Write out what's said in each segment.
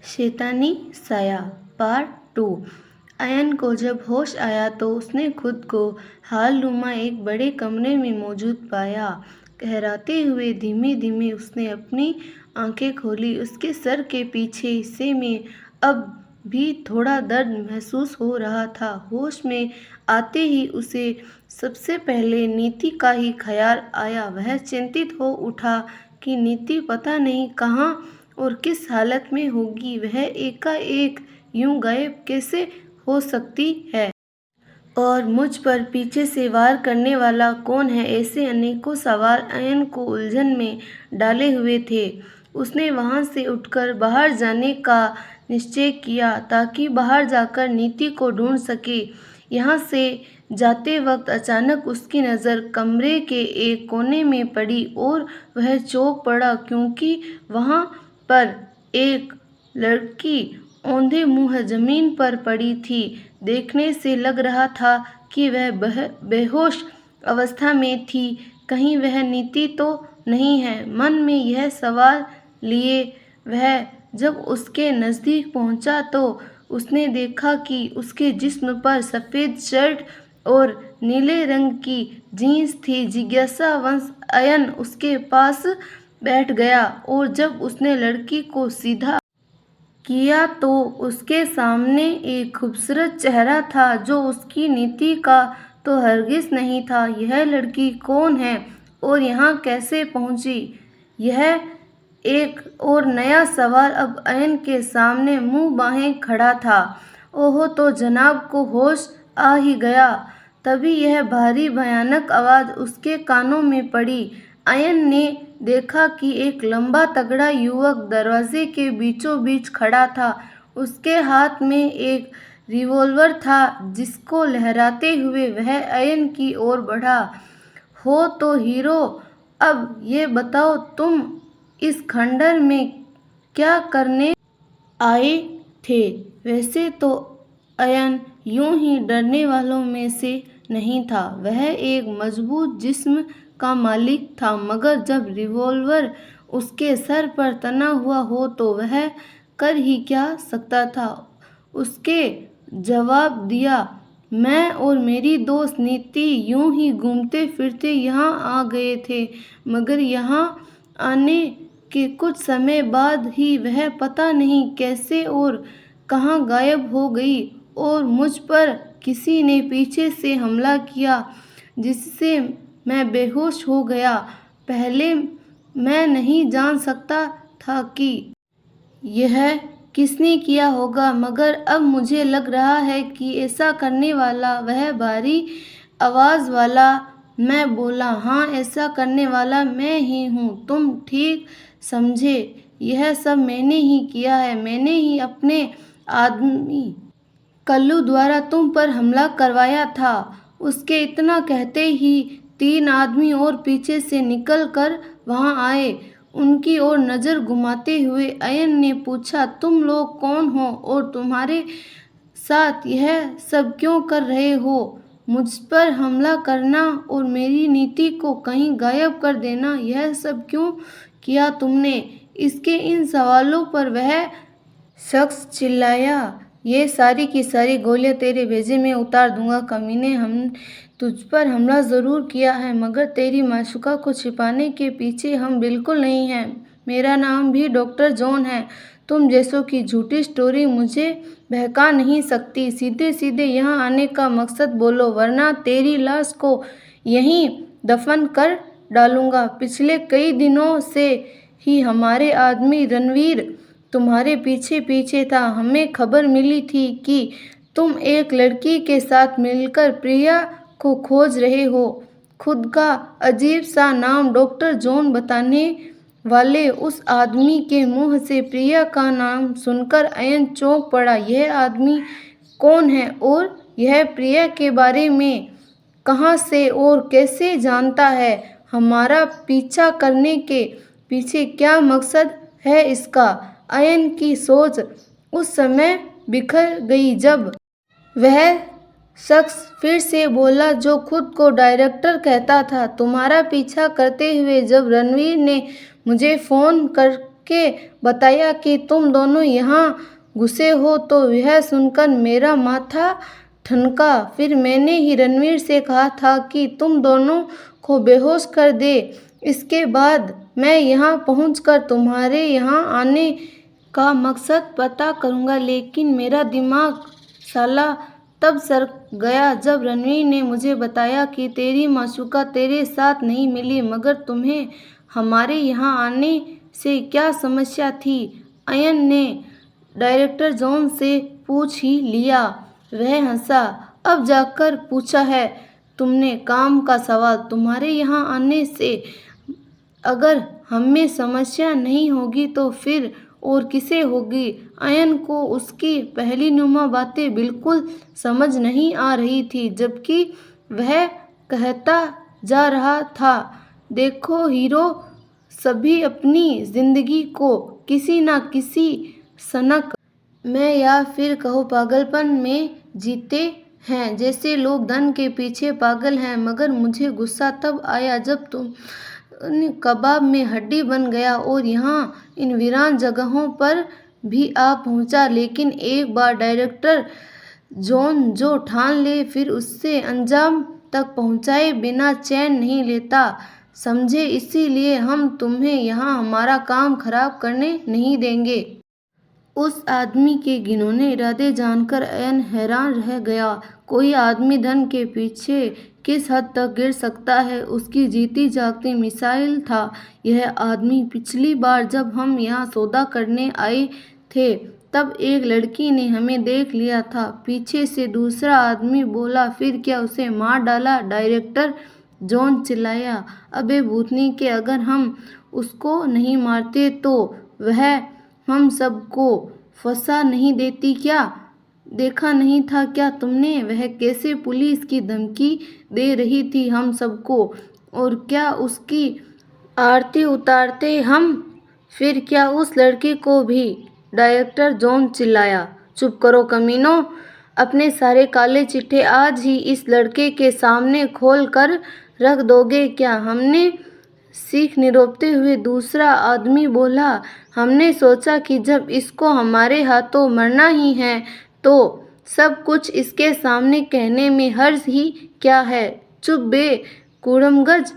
शैतानी साया पार्ट 2। अयन को जब होश आया तो उसने खुद को हालनुमा एक बड़े कमरे में मौजूद पाया। कहराते हुए धीमे धीमे उसने अपनी आंखें खोली। उसके सर के पीछे हिस्से में अब भी थोड़ा दर्द महसूस हो रहा था। होश में आते ही उसे सबसे पहले नीति का ही ख्याल आया। वह चिंतित हो उठा कि नीति पता नहीं कहाँ और किस हालत में होगी। वह एकाएक यूं गायब कैसे हो सकती है और मुझ पर पीछे से वार करने वाला कौन है? ऐसे अनेकों सवाल अयन को उलझन में डाले हुए थे। उसने वहां से उठकर बाहर जाने का निश्चय किया ताकि बाहर जाकर नीति को ढूंढ सके। यहाँ से जाते वक्त अचानक उसकी नज़र कमरे के एक कोने में पड़ी और वह चौंक पड़ा क्योंकि वहाँ पर एक लड़की औंधे मुँह जमीन पर पड़ी थी। देखने से लग रहा था कि वह बेहोश अवस्था में थी। कहीं वह नीति तो नहीं है? मन में यह सवाल लिए वह जब उसके नज़दीक पहुंचा तो उसने देखा कि उसके जिस्म पर सफ़ेद शर्ट और नीले रंग की जीन्स थी। जिज्ञासावश अयन उसके पास बैठ गया और जब उसने लड़की को सीधा किया तो उसके सामने एक खूबसूरत चेहरा था जो उसकी नीति का तो हरगिज़ नहीं था। यह लड़की कौन है और यहाँ कैसे पहुँची? यह एक और नया सवाल अब अयन के सामने मुंह बाहे खड़ा था। ओह, तो जनाब को होश आ ही गया। तभी यह भारी भयानक आवाज़ उसके कानों में पड़ी। अयन ने देखा कि एक लंबा तगड़ा युवक दरवाजे के बीचों बीच खड़ा था। उसके हाथ में एक रिवॉल्वर था जिसको लहराते हुए वह अयन की ओर बढ़ा। हो तो हीरो, अब ये बताओ तुम इस खंडर में क्या करने आए थे? वैसे तो अयन यूं ही डरने वालों में से नहीं था। वह एक मजबूत जिस्म का मालिक था, मगर जब रिवॉल्वर उसके सर पर तना हुआ हो तो वह कर ही क्या सकता था? उसके जवाब दिया, मैं और मेरी दोस्त नीति यूं ही घूमते फिरते यहाँ आ गए थे, मगर यहाँ आने के कुछ समय बाद ही वह पता नहीं कैसे और कहाँ गायब हो गई और मुझ पर किसी ने पीछे से हमला किया जिससे मैं बेहोश हो गया। पहले मैं नहीं जान सकता था कि यह किसने किया होगा, मगर अब मुझे लग रहा है कि ऐसा करने वाला वह भारी आवाज़ वाला। मैं बोला, हाँ, ऐसा करने वाला मैं ही हूँ। तुम ठीक समझे, यह सब मैंने ही किया है। मैंने ही अपने आदमी कल्लू द्वारा तुम पर हमला करवाया था। उसके इतना कहते ही 3 आदमी और पीछे से निकल कर वहां आए। उनकी ओर नज़र घुमाते हुए अयन ने पूछा, तुम लोग कौन हो और तुम्हारे साथ यह सब क्यों कर रहे हो? मुझ पर हमला करना और मेरी नीति को कहीं गायब कर देना, यह सब क्यों किया तुमने? इसके इन सवालों पर वह शख्स चिल्लाया, ये सारी की सारी गोलियां तेरे भेजे में उतार दूंगा कमीने। हम तुझ पर हमला ज़रूर किया है, मगर तेरी माशूका को छिपाने के पीछे हम बिल्कुल नहीं हैं। मेरा नाम भी डॉक्टर जॉन है। तुम जैसों की झूठी स्टोरी मुझे बहका नहीं सकती। सीधे सीधे यहाँ आने का मकसद बोलो, वरना तेरी लाश को यहीं दफन कर डालूंगा। पिछले कई दिनों से ही हमारे आदमी रणवीर तुम्हारे पीछे पीछे था। हमें खबर मिली थी कि तुम एक लड़की के साथ मिलकर प्रिया को खोज रहे हो। खुद का अजीब सा नाम डॉक्टर जॉन बताने वाले उस आदमी के मुंह से प्रिया का नाम सुनकर अयन चौंक पड़ा। यह आदमी कौन है और यह प्रिया के बारे में कहाँ से और कैसे जानता है? हमारा पीछा करने के पीछे क्या मकसद है इसका? अयन की सोच उस समय बिखर गई जब वह शख्स फिर से बोला जो खुद को डायरेक्टर कहता था। तुम्हारा पीछा करते हुए जब रणवीर ने मुझे फ़ोन कर के बताया कि तुम दोनों यहाँ घुसे हो तो यह सुनकर मेरा माथा ठनका। फिर मैंने ही रणवीर से कहा था कि तुम दोनों को बेहोश कर दे। इसके बाद मैं यहाँ पहुँचकर तुम्हारे यहाँ आने का मकसद पता करूँगा, लेकिन मेरा दिमाग साला तब सर गया जब रणवीर ने मुझे बताया कि तेरी माशूका तेरे साथ नहीं मिली, मगर तुम्हें हमारे यहाँ आने से क्या समस्या थी। अयन ने डायरेक्टर जॉन से पूछ ही लिया। वह हंसा। अब जाकर पूछा है तुमने काम का सवाल। तुम्हारे यहाँ आने से अगर हमें समस्या नहीं होगी तो फिर और किसे होगी। अयन को उसकी पहली नुमा बातें बिल्कुल समझ नहीं आ रही थी, जबकि वह कहता जा रहा था, देखो हीरो सभी अपनी जिंदगी को किसी न किसी सनक में या फिर कहो पागलपन में जीते हैं। जैसे लोग धन के पीछे पागल हैं। मगर मुझे गुस्सा तब आया जब तुम कबाब में हड्डी बन गया और यहाँ इन वीरान जगहों पर भी आ पहुँचा। लेकिन एक बार डायरेक्टर जॉन जो ठान ले फिर उससे अंजाम तक पहुँचाए बिना चैन नहीं लेता, समझे। इसीलिए हम तुम्हें यहाँ हमारा काम खराब करने नहीं देंगे। उस आदमी के घिनौने इरादे जानकर अयन हैरान रह गया। कोई आदमी धन के पीछे किस हद तक गिर सकता है, उसकी जीती जागती मिसाइल था यह आदमी। पिछली बार जब हम यहाँ सौदा करने आए थे तब एक लड़की ने हमें देख लिया था, पीछे से दूसरा आदमी बोला। फिर क्या उसे मार डाला? डायरेक्टर जॉन चिल्लाया। अबे भूतनी के, अगर हम उसको नहीं मारते तो वह हम सबको फंसा नहीं देती क्या? देखा नहीं था क्या तुमने वह कैसे पुलिस की धमकी दे रही थी हम सबको? और क्या उसकी आरती उतारते हम? फिर क्या उस लड़की को भी? डायरेक्टर जॉन चिल्लाया। चुप करो कमीनों, अपने सारे काले चिट्ठे आज ही इस लड़के के सामने खोल कर रख दोगे क्या? हमने सीख निरोपते हुए दूसरा आदमी बोला। हमने सोचा कि जब इसको हमारे हाथों मरना ही है तो सब कुछ इसके सामने कहने में हर्ज ही क्या है। चुप बे कूड़मगज,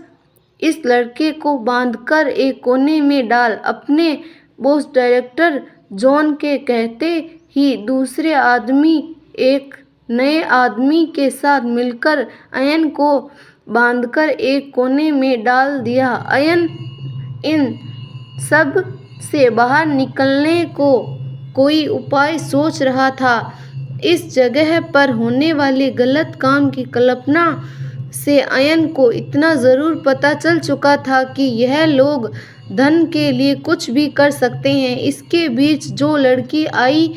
इस लड़के को बांधकर एक कोने में डाल। अपने बॉस डायरेक्टर जॉन के कहते ही दूसरे आदमी एक नए आदमी के साथ मिलकर अयन को बांधकर एक कोने में डाल दिया। अयन इन सब से बाहर निकलने को कोई उपाय सोच रहा था। इस जगह पर होने वाले गलत काम की कल्पना से अयन को इतना ज़रूर पता चल चुका था कि यह लोग धन के लिए कुछ भी कर सकते हैं। इसके बीच जो लड़की आई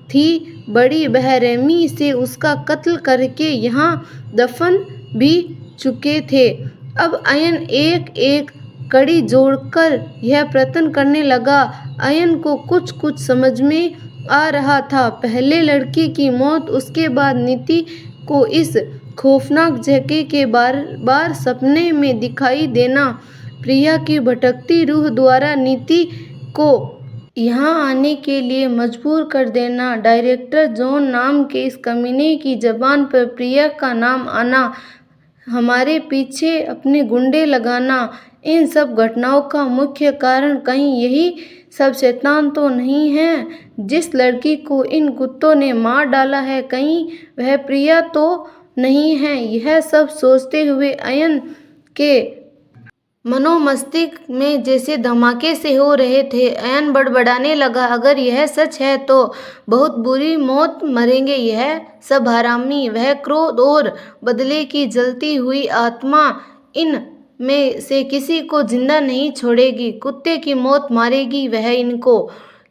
थी बड़ी बेरहमी से उसका कत्ल करके यहाँ दफन भी चुके थे। अब अयन एक एक कड़ी जोड़कर यह प्रयत्न करने लगा। अयन को कुछ कुछ समझ में आ रहा था। पहले लड़की की मौत, उसके बाद नीति को इस खौफनाक जगह के बार बार सपने में दिखाई देना, प्रिया की भटकती रूह द्वारा नीति को यहाँ आने के लिए मजबूर कर देना, डायरेक्टर जॉन नाम के इस कमीने की जबान पर प्रिया का नाम आना, हमारे पीछे अपने गुंडे लगाना। इन सब घटनाओं का मुख्य कारण कहीं यही सब शैतान तो नहीं है जिस लड़की को इन कुत्तों ने मार डाला है? कहीं वह प्रिया तो नहीं है? यह सब सोचते हुए अयन के मनोमस्तिष्क में जैसे धमाके से हो रहे थे। अयन बड़बड़ाने लगा, अगर यह सच है तो बहुत बुरी मौत मरेंगे यह सब हरामी। वह क्रोध और बदले की जलती हुई आत्मा इन में से किसी को जिंदा नहीं छोड़ेगी, कुत्ते की मौत मारेगी वह इनको।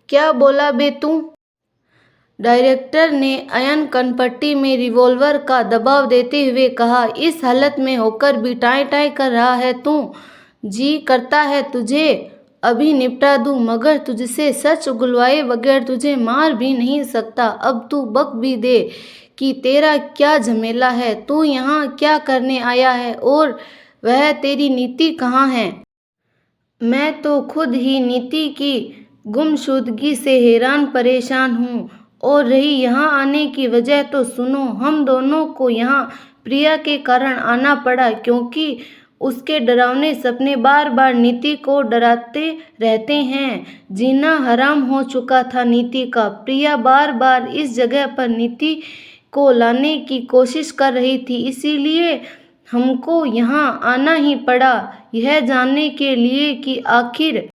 क्या बोला बे तू? डायरेक्टर ने अयन कनपट्टी में रिवॉल्वर का दबाव देते हुए कहा। इस हालत में होकर भी टाई टाई कर रहा है तू? जी करता है तुझे अभी निपटा दूं, मगर तुझसे सच उगलवाए बगैर तुझे मार भी नहीं सकता। अब तू बक भी दे कि तेरा क्या झमेला है, तू यहाँ क्या करने आया है और वह तेरी नीति कहाँ है? मैं तो खुद ही नीति की गुमशुदगी से हैरान परेशान हूँ। और रही यहाँ आने की वजह तो सुनो, हम दोनों को यहाँ प्रिया के कारण आना पड़ा क्योंकि उसके डरावने सपने बार बार नीति को डराते रहते हैं। जीना हराम हो चुका था नीति का। प्रिया बार बार इस जगह पर नीति को लाने की कोशिश कर रही थी, इसीलिए हमको यहाँ आना ही पड़ा, यह जानने के लिए कि आखिर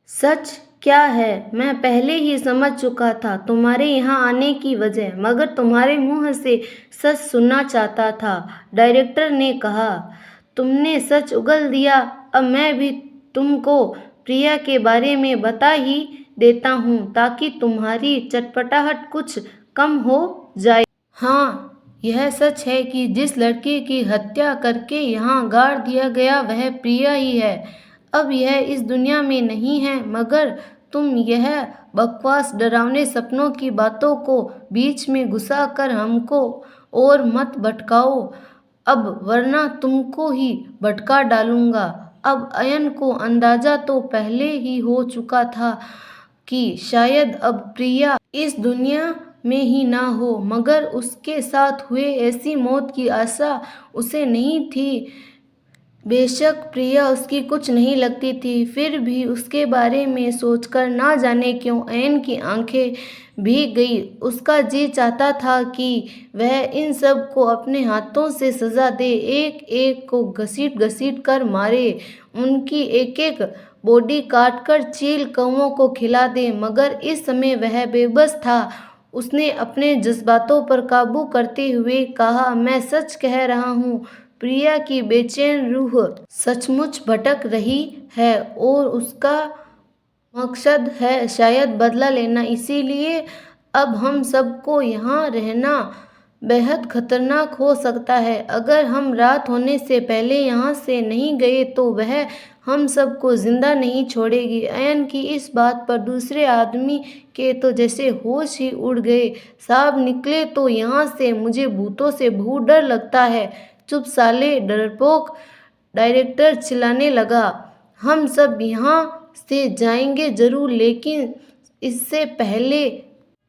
सच क्या है। मैं पहले ही समझ चुका था तुम्हारे यहाँ आने की वजह, मगर तुम्हारे मुंह से सच सुनना चाहता था। डायरेक्टर ने कहा। तुमने सच उगल दिया। अब मैं भी तुमको प्रिया के बारे में बता ही देता हूँ ताकि तुम्हारी चटपटाहट कुछ कम हो जाए। हाँ, यह सच है कि जिस लड़के की हत्या करके यहाँ गाड़ दिया गया वह प्रिया ही है। अब यह इस दुनिया में नहीं है, मगर तुम यह बकवास डरावने सपनों की बातों को बीच में घुसा कर हमको और मत भटकाओ अब, वरना तुमको ही भटका डालूंगा। अब अयन को अंदाजा तो पहले ही हो चुका था कि शायद अब प्रिया इस दुनिया में ही ना हो, मगर उसके साथ हुए ऐसी मौत की आशा उसे नहीं थी। बेशक प्रिया उसकी कुछ नहीं लगती थी, फिर भी उसके बारे में सोचकर ना जाने क्यों अयन की आंखें भीग गई। उसका जी चाहता था कि वह इन सब को अपने हाथों से सजा दे, एक एक को घसीट घसीट कर मारे, उनकी एक एक बॉडी काट कर चील कौवों को खिला दे, मगर इस समय वह बेबस था। उसने अपने जज्बातों पर काबू करते हुए कहा, मैं सच कह रहा हूँ, प्रिया की बेचैन रूह सचमुच भटक रही है और उसका मकसद है शायद बदला लेना, इसीलिए अब हम सबको यहाँ रहना बेहद खतरनाक हो सकता है। अगर हम रात होने से पहले यहाँ से नहीं गए तो वह हम सबको जिंदा नहीं छोड़ेगी। अयन की इस बात पर दूसरे आदमी के तो जैसे होश ही उड़ गए। साहब निकले तो यहाँ से, मुझे भूतों से बहुत डर लगता है। चुप साले डरपोक, डायरेक्टर चिल्लाने लगा। हम सब यहाँ से जाएंगे जरूर, लेकिन इससे पहले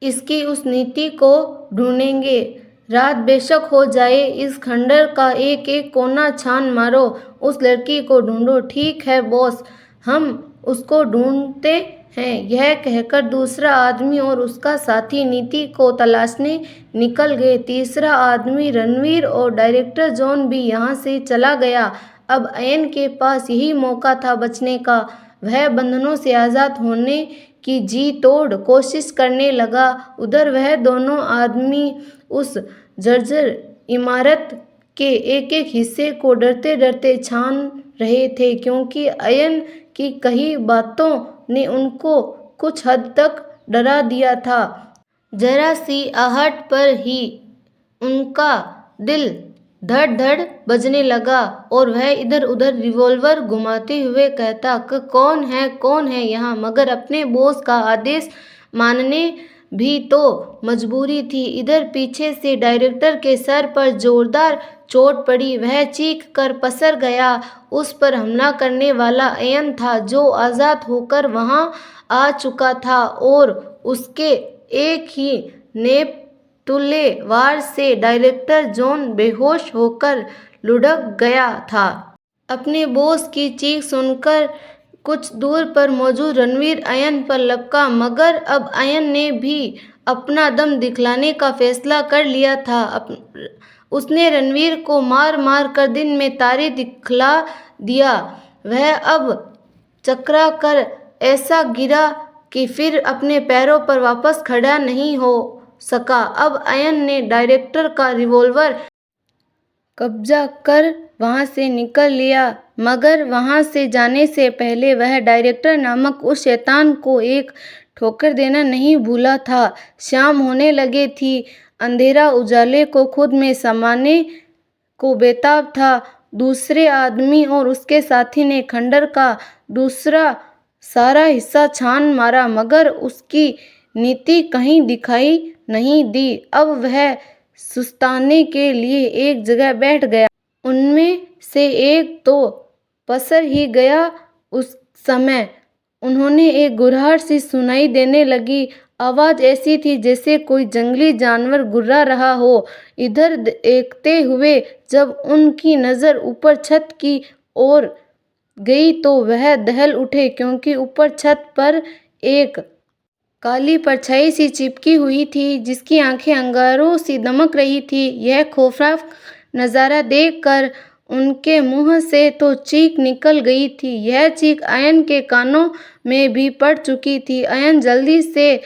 इसकी उस नीति को ढूंढेंगे। रात बेशक हो जाए, इस खंडर का एक एक कोना छान मारो, उस लड़की को ढूंढो। ठीक है बॉस, हम उसको ढूंढते हैं। यह कहकर दूसरा आदमी और उसका साथी नीति को तलाशने निकल गए। तीसरा आदमी रणवीर और डायरेक्टर जॉन भी यहाँ से चला गया। अब अयन के पास यही मौका था बचने का। वह बंधनों से आज़ाद होने की जी तोड़ कोशिश करने लगा। उधर वह दोनों आदमी उस जर्जर इमारत के एक एक हिस्से को डरते डरते छान रहे थे, क्योंकि अयन की कई बातों ने उनको कुछ हद तक डरा दिया था। जरा सी आहट पर ही उनका दिल धड़ धड़ बजने लगा और वह इधर उधर रिवॉल्वर घुमाते हुए कहता कि कौन है यहाँ, मगर अपने बॉस का आदेश मानने भी तो मजबूरी थी। इधर पीछे से डायरेक्टर के सर पर जोरदार चोट पड़ी। वह चीख कर पसर गया। उस पर हमला करने वाला अयन था, जो आज़ाद होकर वहां आ चुका था और उसके एक ही नेप तुल्ले वार से डायरेक्टर जॉन बेहोश होकर लुढ़क गया था। अपने बॉस की चीख सुनकर कुछ दूर पर मौजूद रणवीर अयन पर लपका, मगर अब अयन ने भी अपना दम दिखलाने का फैसला कर लिया था। उसने रणवीर को मार मार कर दिन में तारे दिखला दिया। वह अब चकरा कर ऐसा गिरा कि फिर अपने पैरों पर वापस खड़ा नहीं हो सका। अब अयन ने डायरेक्टर का रिवॉल्वर कब्जा कर वहां से निकल लिया, मगर वहां से जाने से पहले वह डायरेक्टर नामक उस शैतान को एक ठोकर देना नहीं भूला था। शाम होने लगी थी। अंधेरा उजाले को खुद में समाने को बेताब था। दूसरे आदमी और उसके साथी ने खंडर का दूसरा सारा हिस्सा छान मारा, मगर उसकी नीति कहीं दिखाई नहीं दी। अब वह सुस्ताने के लिए एक जगह बैठ गया। उनमें से एक तो पसर ही गया। उस समय उन्होंने एक गुर्राहट सी सुनाई देने लगी। आवाज़ ऐसी थी जैसे कोई जंगली जानवर गुर्रा रहा हो। इधर देखते हुए जब उनकी नज़र ऊपर छत की ओर गई तो वह दहल उठे, क्योंकि ऊपर छत पर एक काली परछाई सी चिपकी हुई थी जिसकी आंखें अंगारों सी दमक रही थी। यह खौफनाक नज़ारा देखकर उनके मुंह से तो चीख निकल गई थी। यह चीख अयन के कानों में भी पड़ चुकी थी। अयन जल्दी से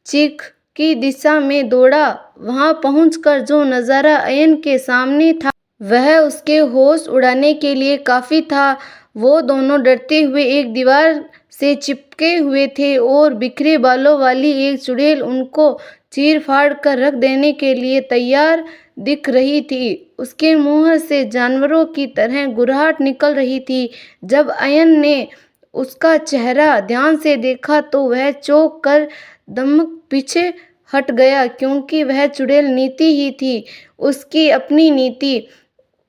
चीख की दिशा में दौड़ा। वहां पहुंचकर जो नज़ारा अयन के सामने था वह उसके होश उड़ाने के लिए काफ़ी था। वो दोनों डरते हुए एक दीवार से चिपके हुए थे और बिखरे बालों वाली एक चुड़ैल उनको चीर फाड़ कर रख देने के लिए तैयार दिख रही थी। उसके मुंह से जानवरों की तरह गुर्राहट निकल रही थी। जब अयन ने उसका चेहरा ध्यान से देखा तो वह चौंक कर दमक पीछे हट गया, क्योंकि वह चुड़ैल नीति ही थी, उसकी अपनी नीति,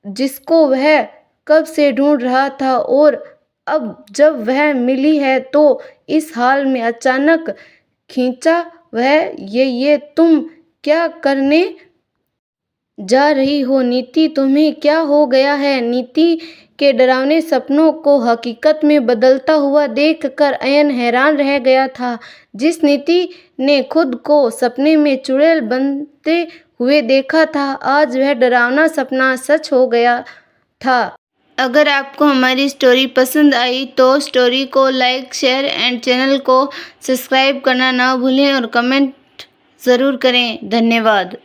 जिसको वह कब से ढूंढ रहा था। और अब जब वह मिली है तो इस हाल में अचानक खींचा वह ये तुम क्या करने जा रही हो नीति? तुम्हें क्या हो गया है? नीति के डरावने सपनों को हकीकत में बदलता हुआ देखकर अयन हैरान रह गया था। जिस नीति ने खुद को सपने में चुड़ैल बनते हुए देखा था, आज वह डरावना सपना सच हो गया था। अगर आपको हमारी स्टोरी पसंद आई तो स्टोरी को लाइक, शेयर एंड चैनल को सब्सक्राइब करना ना भूलें और कमेंट ज़रूर करें। धन्यवाद।